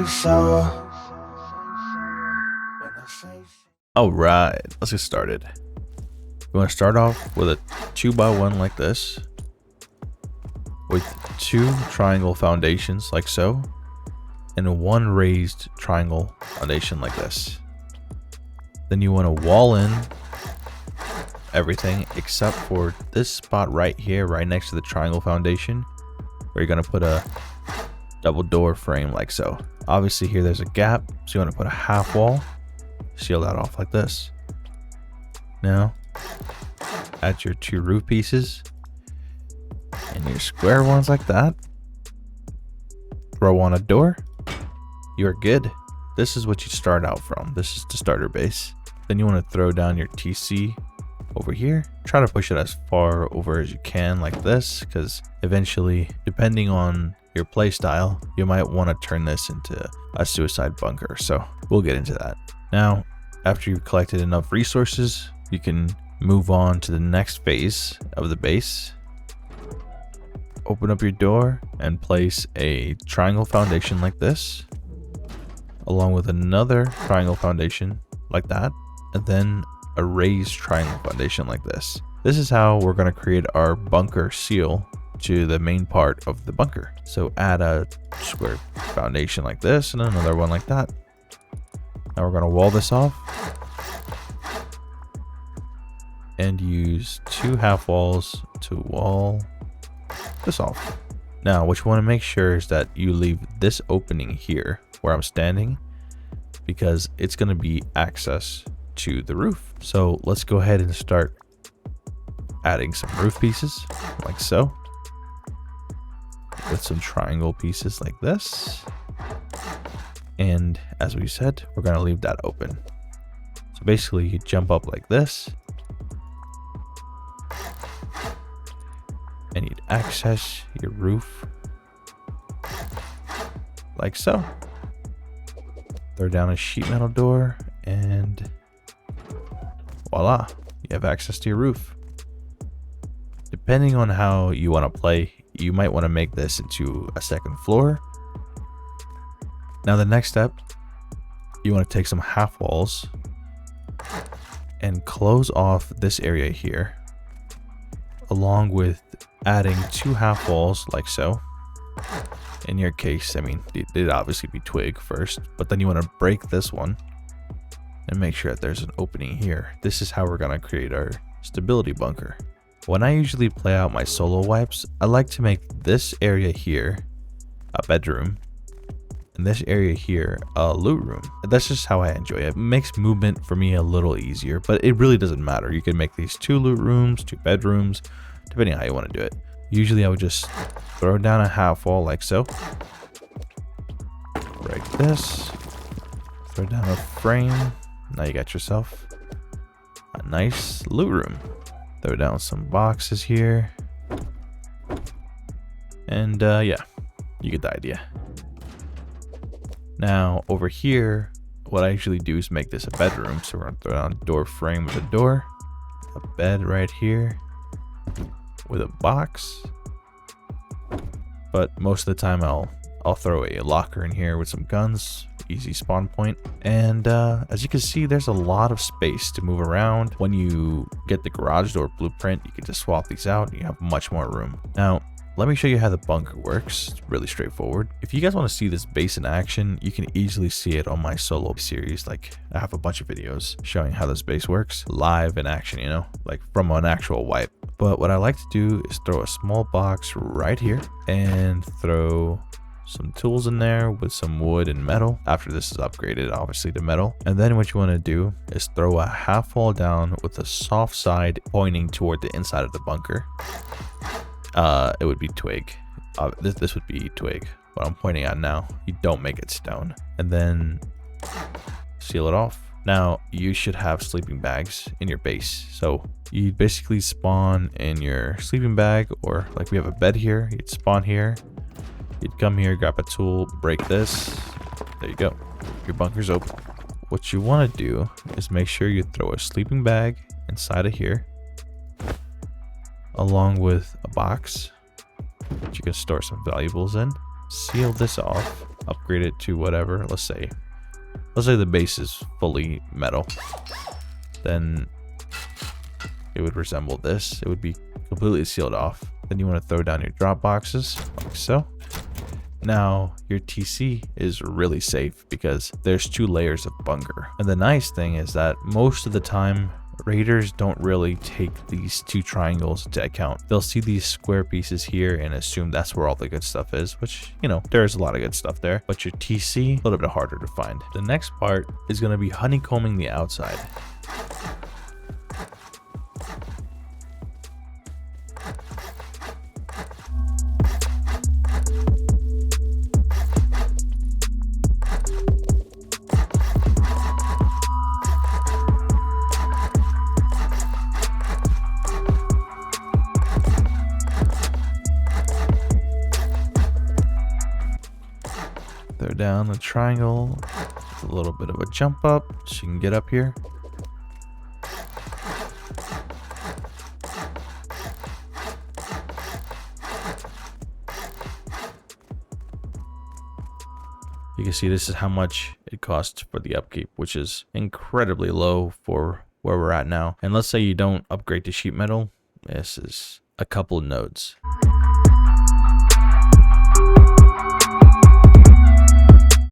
say so. All right, let's get started. You want to start off with a 2x1 like this, with 2 triangle foundations like so, and 1 raised triangle foundation like this. Then you want to wall in everything except for this spot right here, right next to the triangle foundation, where you're going to put a double door frame like so. Obviously here there's a gap, so you want to put a half wall, seal that off like this. Now add your 2 roof pieces and your square ones like that. Throw on a door. You're good. This is what you start out from. This is the starter base. Then you want to throw down your TC over here. Try to push it as far over as you can like this, because eventually, depending on your play style, you might want to turn this into a suicide bunker. So we'll get into that. Now, after you've collected enough resources, you can move on to the next phase of the base. Open up your door and place a triangle foundation like this, along with another triangle foundation like that, and then a raised triangle foundation like this. This is how we're going to create our bunker seal to the main part of the bunker. So add a square foundation like this and another one like that. Now we're going to wall this off and use 2 half walls to wall this off. Now what you want to make sure is that you leave this opening here where I'm standing, because it's going to be access to the roof. So let's go ahead and start adding some roof pieces like so, with some triangle pieces like this. And as we said, we're going to leave that open. So basically you jump up like this and you'd access your roof like so. Throw down a sheet metal door and voila, you have access to your roof. Depending on how you want to play, you might want to make this into a second floor. Now the next step, you want to take some half walls and close off this area here, along with adding 2 half walls like so. In your case, I mean, it'd obviously be twig first, but then you want to break this one and make sure that there's an opening here. This is how we're going to create our stability bunker. When I usually play out my solo wipes, I like to make this area here a bedroom and this area here a loot room. That's just how I enjoy it. It makes movement for me a little easier, but it really doesn't matter. You can make these 2 loot rooms, 2 bedrooms, depending on how you want to do it. Usually I would just throw down a half wall like so. Break this. Throw down a frame. Now you got yourself a nice loot room. Throw down some boxes here. And yeah, you get the idea. Now over here, what I usually do is make this a bedroom. So we're gonna throw down a door frame with a door, a bed right here with a box. But most of the time I'll throw a locker in here with some guns, easy spawn point. And as you can see, there's a lot of space to move around. When you get the garage door blueprint, you can just swap these out and you have much more room. Now, let me show you how the bunker works. It's really straightforward. If you guys want to see this base in action, you can easily see it on my solo series. Like, I have a bunch of videos showing how this base works live in action, you know, like from an actual wipe. But what I like to do is throw a small box right here and throw some tools in there with some wood and metal. After this is upgraded, obviously, to metal. And then what you want to do is throw a half wall down with the soft side pointing toward the inside of the bunker. It would be twig. This would be twig. What I'm pointing at now, you don't make it stone. And then seal it off. Now you should have sleeping bags in your base. So you basically spawn in your sleeping bag, or like we have a bed here, you'd spawn here. You'd come here, grab a tool, break this. There you go. Your bunker's open. What you want to do is make sure you throw a sleeping bag inside of here, along with a box that you can store some valuables in. Seal this off upgrade it to whatever. Let's say the base is fully metal. Then it would resemble this. It would be completely sealed off. Then you want to throw down your drop boxes like so. Now your TC is really safe because there's 2 layers of bunker. And the nice thing is that most of the time raiders don't really take these 2 triangles into account. They'll see these square pieces here and assume that's where all the good stuff is, which, you know, there's a lot of good stuff there, but your TC a little bit harder to find. The next part is going to be honeycombing the outside. Throw down the triangle with a little bit of a jump up so you can get up here. You can see this is how much it costs for the upkeep, which is incredibly low for where we're at now. And let's say you don't upgrade to sheet metal. This is a couple of nodes.